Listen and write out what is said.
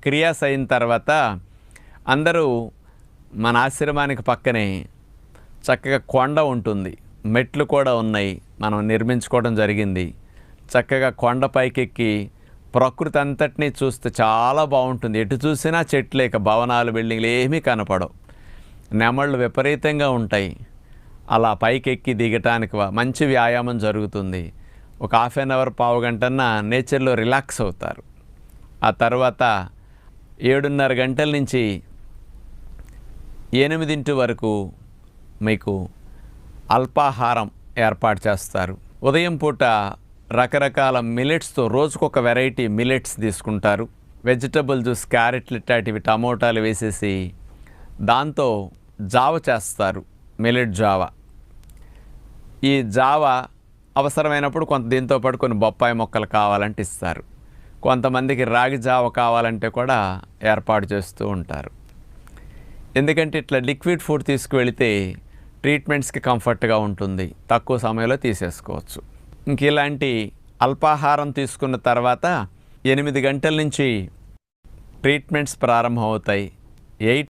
క్రియాస్ అయిన తర్వాత అందరూ మన ఆశ్రమానికి పక్కనే చక్కగా కొండ ఉంటుంది, మెట్లు కూడా ఉన్నాయి, మనం నిర్మించుకోవడం జరిగింది. చక్కగా కొండ పైకెక్కి ప్రకృతి అంతటినీ చూస్తే చాలా బాగుంటుంది. ఎటు చూసినా చెట్లే, ఇక భవనాలు బిల్డింగ్లు ఏమీ కనపడవు. నెమళ్ళు విపరీతంగా ఉంటాయి. అలా పైకెక్కి దిగటానికి మంచి వ్యాయామం జరుగుతుంది. ఒక హాఫ్ అన్ అవర్, పావు గంటన్న నేచర్లో రిలాక్స్ అవుతారు. ఆ తర్వాత 7:30 గంటల నుంచి 8 వరకు మీకు అల్పాహారం ఏర్పాటు చేస్తారు. ఉదయం పూట రకరకాల మిల్లెట్స్తో రోజుకొక వెరైటీ మిల్లెట్స్ తీసుకుంటారు. వెజిటబుల్ జ్యూస్, క్యారెట్లు ఇట్లాంటివి, టమోటాలు వేసేసి దాంతో జావ చేస్తారు, మిల్లెట్ జావ. ఈ జావ అవసరమైనప్పుడు కొంత దీంతో పాటు కొన్ని బొప్పాయి మొక్కలు కావాలంటే ఇస్తారు. కొంతమందికి రాగి జావ కావాలంటే కూడా ఏర్పాటు చేస్తూ ఉంటారు. ఎందుకంటే ఇట్లా లిక్విడ్ ఫుడ్ తీసుకువెళితే ట్రీట్మెంట్స్కి కంఫర్ట్గా ఉంటుంది, తక్కువ సమయంలో తీసేసుకోవచ్చు. ఇంక ఇలాంటి అల్పాహారం తీసుకున్న తర్వాత 8 గంటల నుంచి ట్రీట్మెంట్స్ ప్రారంభమవుతాయి. 8